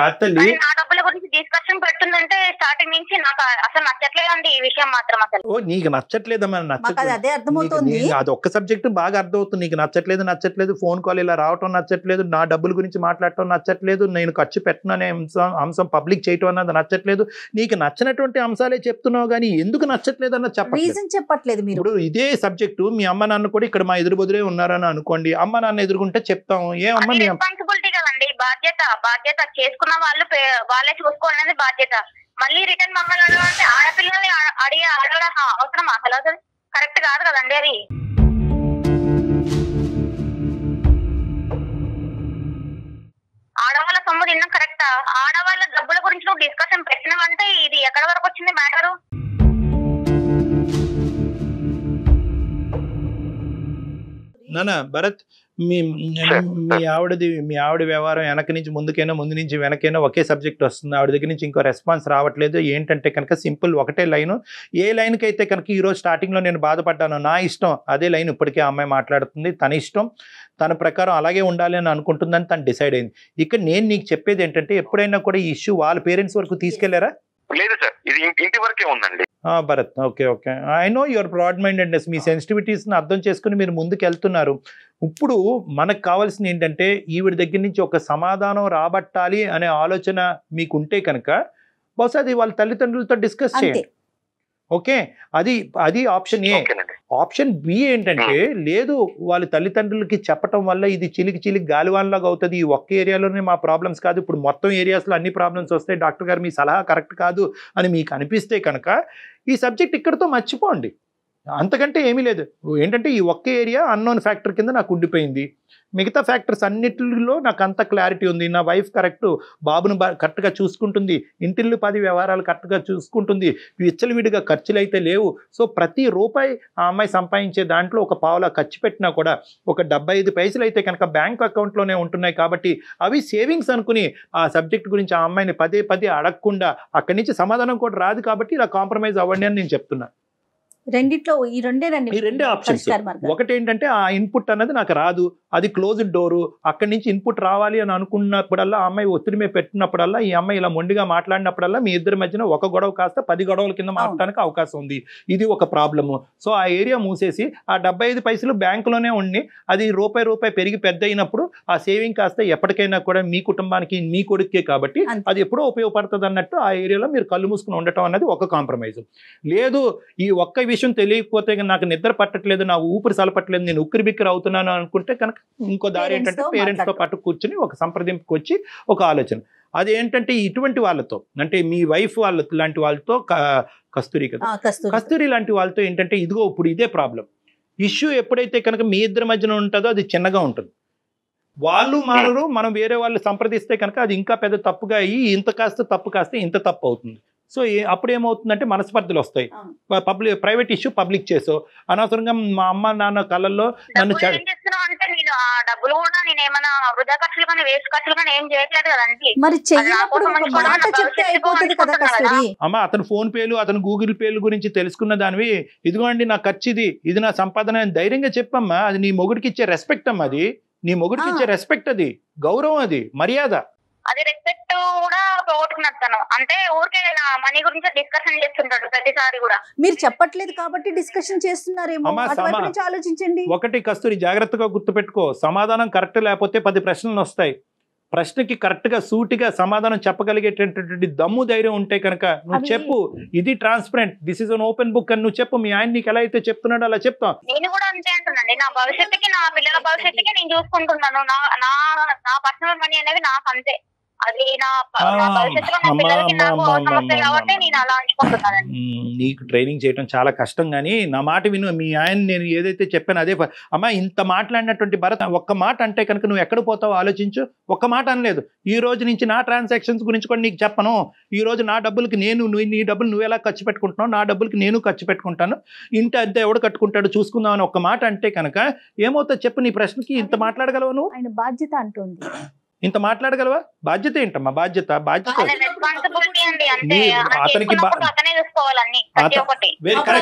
నా డబ్బుల గురించి డిస్కషన్ పెడుతుందంటే స్టార్టింగ్ నుంచి నాకు అసలు నచ్చట్లేదండి ఈ విషయం మాత్రం. అసలు నీకు నచ్చట్లేదమ్మా? అదే అర్థమవుతుంది, అది ఒక్క సబ్జెక్ట్ బాగా అర్థమవుతుంది. నీకు నచ్చట్లేదు, ఫోన్ కాల్ ఇలా రావటం నచ్చట్లేదు, నా డబ్బుల గురించి మాట్లాడటం నచ్చట్లేదు, నేను ఖర్చు పెట్టను అనే అంశం పబ్లిక్ చేయటం అన్నది నచ్చట్లేదు. నీకు నచ్చినటువంటి అంశాలే చెప్తున్నావు కానీ ఎందుకు నచ్చట్లేదు అన్నది చెప్పట్లేదు. మీరు ఇప్పుడు ఇదే సబ్జెక్టు మీ అమ్మ నాన్న కూడా ఇక్కడ మా ఎదురు బదురే ఉన్నారని అనుకోండి, అమ్మ నాన్న ఎదుర్కొంటే చెప్తాం, ఏమమ్మా రెస్పాన్సిబిలిటీ కదండి, బాధ్యత చేసుకున్న వాళ్ళు వాళ్ళే చూసుకోవాలనేది బాధ్యత. మళ్ళీ రిటర్న్ మమ్మల్ని అంటే ఆడపిల్లల్ని అడగడం అవసరం అసలు కరెక్ట్ కాదు కదండి. అది ఆడవాళ్ళ సొమ్ము తిన్నాం కరెక్టా? ఆడవాళ్ళ డబ్బుల గురించి నువ్వు డిస్కషన్ పెట్టినవంటే ఇది ఎక్కడి వరకు వచ్చింది మ్యాటరు? నానా భరత్, మీ ఆవిడ వ్యవహారం వెనక నుంచి ముందుకైనా, ముందు నుంచి వెనకైనా ఒకే సబ్జెక్ట్ వస్తుంది. ఆవిడ దగ్గర నుంచి ఇంకో రెస్పాన్స్ రావట్లేదు. ఏంటంటే కనుక సింపుల్ ఒకటే లైను. ఏ లైన్కి అయితే కనుక ఈరోజు స్టార్టింగ్లో నేను బాధపడ్డాను, నా ఇష్టం, అదే లైన్ ఇప్పటికే ఆ అమ్మాయి మాట్లాడుతుంది. తన ఇష్టం, తన ప్రకారం అలాగే ఉండాలి అని అనుకుంటుందని తను డిసైడ్ అయింది. ఇక్కడ నేను నీకు చెప్పేది ఏంటంటే, ఎప్పుడైనా కూడా ఈ ఇష్యూ వాళ్ళ పేరెంట్స్ వరకు తీసుకెళ్లారా? లేదు సార్, ఇది ఇంటి వరకే ఉందండి. Bharat, okay, I know your broad mindedness, మీ సెన్సిటివిటీస్ని అర్థం చేసుకుని మీరు ముందుకు వెళ్తున్నారు. ఇప్పుడు మనకు కావాల్సింది ఏంటంటే, ఈవిడ దగ్గర నుంచి ఒక సమాధానం రాబట్టాలి అనే ఆలోచన మీకుంటే కనుక బహుశా అది వాళ్ళ తల్లిదండ్రులతో డిస్కస్ చేయండి. ఓకే, అది ఆప్షన్ ఏ. ఆప్షన్ బి ఏంటంటే, లేదు వాళ్ళ తల్లిదండ్రులకి చెప్పటం వల్ల ఇది చిలికి గాలివాన్లాగా అవుతుంది, ఈ ఒక్క ఏరియాలోనే మా ప్రాబ్లమ్స్ కాదు, ఇప్పుడు మొత్తం ఏరియాస్లో అన్ని ప్రాబ్లమ్స్ వస్తాయి, డాక్టర్ గారు మీ సలహా కరెక్ట్ కాదు అని మీకు అనిపిస్తే కనుక ఈ సబ్జెక్ట్ ఇక్కడితో మర్చిపోండి. అంతకంటే ఏమీ లేదు. ఏంటంటే ఈ ఒక్క ఏరియా అన్నోన్ ఫ్యాక్టర్ కింద నాకు ఉండిపోయింది, మిగతా ఫ్యాక్టర్స్ అన్నిటిలో నాకు అంత క్లారిటీ ఉంది. నా వైఫ్ కరెక్ట్, బాబును కరెక్ట్గా చూసుకుంటుంది, ఇంటిల్లు 10 వ్యవహారాలు కరెక్ట్గా చూసుకుంటుంది, విచ్చలవిడిగా ఖర్చులు అయితే లేవు. సో ప్రతి రూపాయి ఆ అమ్మాయి సంపాదించే దాంట్లో ఒక పావులా ఖర్చు పెట్టినా కూడా ఒక 75 పైసలు అయితే కనుక బ్యాంక్ అకౌంట్లోనే ఉంటున్నాయి. కాబట్టి అవి సేవింగ్స్ అనుకుని ఆ సబ్జెక్ట్ గురించి ఆ అమ్మాయిని పదే అడగకుండా అక్కడి నుంచి సమాధానం కూడా రాదు. కాబట్టి ఇలా కాంప్రమైజ్ అవ్వండి అని నేను చెప్తున్నా. రెండిట్లో ఈ రెండే ఆప్షన్స్. ఒకటి ఏంటంటే, ఆ ఇన్పుట్ అన్నది నాకు రాదు, అది క్లోజ్డ్ డోరు, అక్కడి నుంచి ఇన్పుట్ రావాలి అని అనుకున్నప్పుడల్లా, ఆ అమ్మాయి ఒత్తిడి మీద పెట్టినప్పుడల్లా, ఈ అమ్మాయి ఇలా మొండిగా మాట్లాడినప్పుడల్లా మీ ఇద్దరి మధ్యన ఒక గొడవ కాస్త 10 గొడవల కింద మాట్లాడడానికి అవకాశం ఉంది. ఇది ఒక ప్రాబ్లము. సో ఆ ఏరియా మూసేసి ఆ 75 పైసలు బ్యాంకులోనే ఉండి, అది రూపాయి పెరిగి పెద్ద అయినప్పుడు ఆ సేవింగ్ కాస్త ఎప్పటికైనా కూడా మీ కుటుంబానికి, మీ కొడుకే కాబట్టి అది ఎప్పుడో ఉపయోగపడుతుంది అన్నట్టు ఆ ఏరియాలో మీరు కళ్ళు మూసుకుని ఉండటం అనేది ఒక కాంప్రమైజ్. లేదు, ఈ ఒక్క విషయం తెలియకపోతే నాకు నిద్ర పట్టట్లేదు, నా ఊపిరి సలపట్లేదు, నేను ఉక్కిరి బిక్కిరి అవుతున్నాను అనుకుంటే కనుక ఇంకో దారి ఏంటంటే, పేరెంట్స్తో పాటు కూర్చుని ఒక సంప్రదింపుకి వచ్చి ఒక ఆలోచన. అదేంటంటే ఇటువంటి వాళ్ళతో, అంటే మీ వైఫ్ లాంటి వాళ్ళతో, కస్తూరి లాంటి వాళ్ళతో ఏంటంటే, ఇదిగో ఇప్పుడు ఇదే ప్రాబ్లం, ఇష్యూ ఎప్పుడైతే కనుక మీ ఇద్దరి మధ్యన ఉంటుందో అది చిన్నగా ఉంటుంది. వాళ్ళు మారరు, మనం వేరే వాళ్ళు సంప్రదిస్తే కనుక అది ఇంకా పెద్ద తప్పుగా అయ్యి ఇంత కాస్త తప్పు కాస్తే ఇంత తప్పు అవుతుంది. సో అప్పుడు ఏమవుతుందంటే మనస్పర్ధలు వస్తాయి. ప్రైవేట్ ఇష్యూ పబ్లిక్ చేసో అనవసరంగా మా అమ్మ నాన్న కళ్ళల్లో నన్ను అమ్మ అతను ఫోన్ పేలు అతను గూగుల్ పేలు గురించి తెలుసుకున్న దానివి ఇదిగోండి నా ఖర్చు ఇది నా సంపాదన అని ధైర్యంగా చెప్పమ్మా. అది నీ మొగుడికి ఇచ్చే రెస్పెక్ట్ అమ్మా, అది నీ మొగుడికి ఇచ్చే రెస్పెక్ట్, అది గౌరవం, అది మర్యాద. అది రెస్పెక్ట్ కూడా పోగొట్టుకున్నాను. అంటే ఊరికే మనీ గురించి డిస్కషన్ చేస్తుంటాడు ప్రతిసారి కూడా. మీరు చెప్పట్లేదు కాబట్టి డిస్కషన్ చేస్తున్నారేమో, ఆలోచించండి. ఒకటి కస్తూరి జాగ్రత్తగా గుర్తుపెట్టుకో, సమాధానం కరెక్ట్ లేకపోతే 10 ప్రశ్నలు వస్తాయి. ప్రశ్నకి కరెక్ట్ గా సూటిగా సమాధానం చెప్పగలిగేటటువంటి దమ్ము ధైర్యం ఉంటే కనుక నువ్వు చెప్పు, ఇది transparent, this is an open book అని నువ్వు చెప్పు. మీ ఆయన నీకు ఎలా అయితే చెప్తున్నాడో అలా చెప్తాం. నేను కూడా అంతే అంటున్నాండి, నా భవిష్యత్తుకి నా పిల్లల భవిష్యత్తుకి నేను చూసుకుంటున్నాను. నా పర్సనల్ మనీ అనేది నాకు అంతే, అది నా భవిష్యత్తులో నా పిల్లలకి నాకు సమస్య కాబట్టి నేను అలా అంచుకుంటున్నానండి. నీకు ట్రైనింగ్ చేయడం చాలా కష్టం, కానీ నా మాట విను. మీ ఆయన నేను ఏదైతే చెప్పాను అదే. అమ్మా ఇంత మాట్లాడినటువంటి భరత్ ఒక్క మాట అంటే కనుక నువ్వు ఎక్కడ పోతావో ఆలోచించు. ఒక్క మాట అనలేదు. ఈ రోజు నుంచి నా ట్రాన్సాక్షన్స్ గురించి కూడా నీకు చెప్పను. ఈ రోజు నా డబ్బులకి నీ డబ్బులు నువ్వు ఎలా ఖర్చు పెట్టుకుంటున్నావు, నా డబ్బులకి నేను ఖర్చు పెట్టుకుంటాను, ఇంటి అద్దె ఎవడు కట్టుకుంటాడు చూసుకుందాం అని ఒక్క మాట అంటే కనుక ఏమవుతుందో చెప్పు. నీ ప్రశ్నకి ఇంత మాట్లాడగలవు నువ్వు? ఆయన బాధ్యత అంటుంది. ఇంత మాట్లాడగలవా? బాధ్యత ఏంటమ్మా? బాధ్యత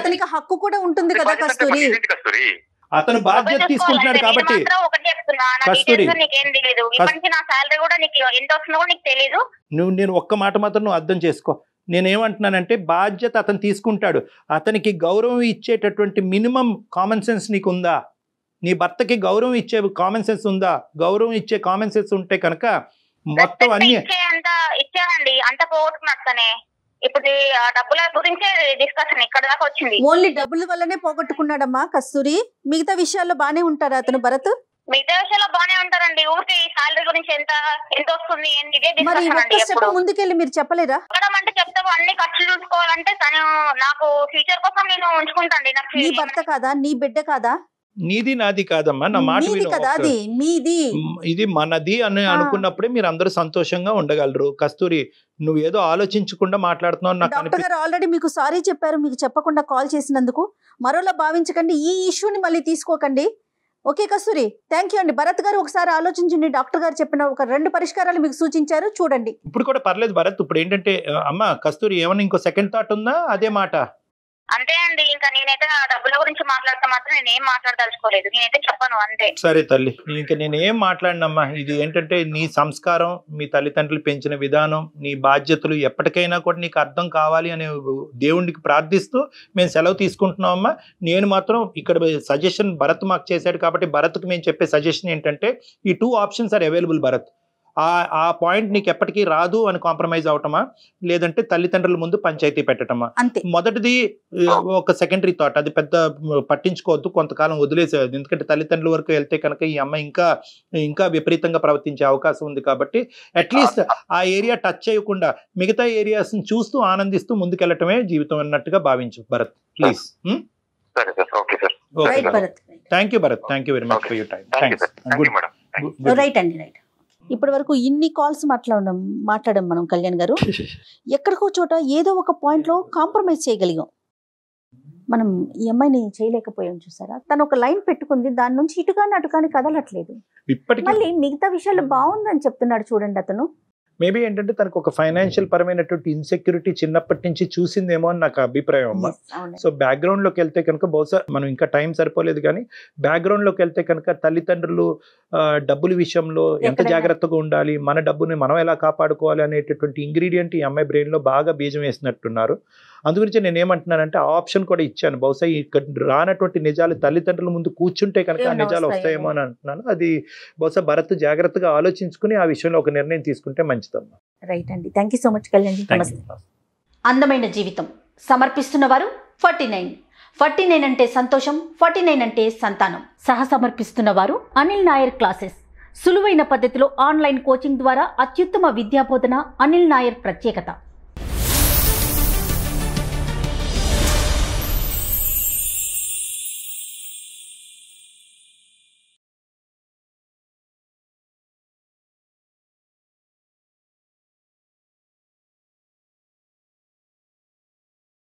అతనికి హక్కు కూడా ఉంటుంది కదా కస్తూరి. అతను బాధ్యత తీసుకుంటున్నాడు కాబట్టి. నేను ఒక్క మాట మాత్రం నువ్వు అర్థం చేసుకో. నేనేమంటున్నానంటే బాధ్యత అతను తీసుకుంటాడు. అతనికి గౌరవం ఇచ్చేటటువంటి మినిమం కామన్ సెన్స్ నీకుందా? నీ భర్తకి గౌరవం ఇచ్చే కామన్ సెన్స్ ఉందా? గౌరవం ఇచ్చే కామన్ సెన్స్ ఉంటే కనుక మొత్తం అన్ని ఇచ్చానండి. అంత పోగొట్టుకున్నట్టనే ఇప్పుడు డబ్బుల గురించే డిస్కషన్ ఇక్కడ దాకా వచ్చింది. ఓన్లీ డబ్బుల వల్లనే పోగొట్టుకున్నాడమ్మా కస్తూరి. మిగతా విషయాల్లో బానే ఉంటారా అతను భరత్? మిగతా విషయాల్లో బానే ఉంటారండి. ఊరికి సాలరీ గురించి ఎంత వస్తుంది ఏంటి ముందుకెళ్ళి మీరు చెప్పలేరా? అంటే చెప్తావు, అన్ని ఖర్చులు చూసుకోవాలంటే తను నాకు ఫ్యూచర్ కోసం నేను ఉంచుకుంటాండి. నీ భర్త కాదా? నీ బిడ్డ కాదా? నీది నాది కాదమ్మా, నా మాట ఇది మనది అని అనుకున్నప్పుడే మీరు అందరూ సంతోషంగా ఉండగలరు. కస్తూరి నువ్వు ఏదో ఆలోచించకుండా మాట్లాడుతున్నావు. డాక్టర్ గారు ఆల్రెడీ మీకు సారీ చెప్పారు, మీకు చెప్పకుండా కాల్ చేసినందుకు. మరోలా భావించకండి, ఈ ఇష్యూని మళ్ళీ తీసుకోకండి. ఓకే కస్తూరి, థ్యాంక్ యూ అండి. భరత్ గారు ఒకసారి ఆలోచించండి. డాక్టర్ గారు చెప్పిన ఒక 2 పరిష్కారాలు మీకు సూచించారు, చూడండి. ఇప్పుడు కూడా పర్లేదు భరత్. ఇప్పుడు ఏంటంటే అమ్మ కస్తూరి ఏమన్నా ఇంకో సెకండ్ థాట్ ఉందా? అదే మాట అంతే అండి. ఇంకా నేనైతే ఆ డబ్బుల గురించి మాట్లాడితే మాత్రం నేనేం మాట్లాడదలుచుకోలేదు, నేనైతే చెప్పను అంతే. సరే తల్లి, ఇంకా నేనేం మాట్లాడినమ్మా. ఇది ఏంటంటే నీ సంస్కారం, మీ తల్లిదండ్రులు పెంచిన విధానం, నీ బాధ్యతలు ఎప్పటికైనా కూడా నీకు అర్థం కావాలి అనే దేవుడికి ప్రార్థిస్తూ మేము సెలవు తీసుకుంటున్నామమ్మా. నేను మాత్రం ఇక్కడ సజెషన్ భరత్ మాకు చేశాడు కాబట్టి భరత్కి మేము చెప్పే సజెషన్ ఏంటంటే ఈ 2 ఆప్షన్స్ ఆర్ అవైలబుల్ భరత్. ఆ పాయింట్ నీకు ఎప్పటికీ రాదు అని కాంప్రమైజ్ అవటమా, లేదంటే తల్లిదండ్రుల ముందు పంచాయతీ పెట్టటమా? మొదటిది ఒక సెకండరీ థాట్, అది పెద్ద పట్టించుకోవద్దు, కొంతకాలం వదిలేసేది. ఎందుకంటే తల్లిదండ్రుల వరకు వెళ్తే కనుక ఈ అమ్మాయి ఇంకా విపరీతంగా ప్రవర్తించే అవకాశం ఉంది. కాబట్టి అట్లీస్ట్ ఆ ఏరియా టచ్ చేయకుండా మిగతా ఏరియాస్ చూస్తూ ఆనందిస్తూ ముందుకెళ్ళటమే జీవితం అన్నట్టుగా భావించు Bharat, please. Thank you Bharat, thank you very much for your time. Right అండి, రైట్. ఇప్పటి వరకు ఇన్ని కాల్స్ మాట్లాడాం మనం కళ్యాణ్ గారు. ఎక్కడికో చోట ఏదో ఒక పాయింట్ లో కాంప్రమైజ్ చేయగలిగాం. మనం ఈ అమ్మాయిని చేయలేకపోయాం. చూసారా, తను ఒక లైన్ పెట్టుకుంది, దాని నుంచి ఇటుగాని అటుగాని కదలట్లేదు. మళ్ళీ మిగతా విషయాలు బాగుందని చెప్తున్నాడు చూడండి అతను. మేబీ ఏంటంటే తనకు ఒక ఫైనాన్షియల్ పరమైనటువంటి ఇన్సెక్యూరిటీ చిన్నప్పటి నుంచి చూసిందేమో అని నాకు అభిప్రాయం అమ్మా. సో బ్యాక్గ్రౌండ్ లోకి వెళ్తే కనుక బహుశా మనం ఇంకా టైం సరిపోలేదు, కానీ బ్యాక్గ్రౌండ్ లోకి వెళ్తే కనుక తల్లిదండ్రులు డబ్బుల విషయంలో ఎంత జాగ్రత్తగా ఉండాలి, మన డబ్బుని మనం ఎలా కాపాడుకోవాలి అనేటటువంటి ఇంగ్రీడియంట్ ఈ అమ్మాయి బ్రెయిన్ లో బాగా బీజం వేసినట్టున్నారు. అందుగురించి నేను ఏమంటున్నానంటే ఆ ఆప్షన్ కూడా ఇచ్చాను. బహుశా ఇక్కడ రానటువంటి నిజాలు తల్లిదండ్రుల ముందు కూర్చుంటే కనుక ఆ నిజాలు వస్తాయేమో అని అంటున్నాను. అది బహుశా భరత్ జాగ్రత్తగా ఆలోచించుకుని ఆ విషయంలో ఒక నిర్ణయం తీసుకుంటే మంచిదమ్మా. రైట్ అండి, thank you so much Kalyan. అందమైన జీవితం సమర్పిస్తున్నవారు 49 అంటే సంతోషం, 49 అంటే సంతానం. సమర్పిస్తున్న వారు అనిల్ నాయర్ క్లాసెస్. సులువైన పద్ధతిలో ఆన్లైన్ కోచింగ్ ద్వారా అత్యుత్తమ విద్యాబోధన అనిల్ నాయర్ ప్రత్యేకత.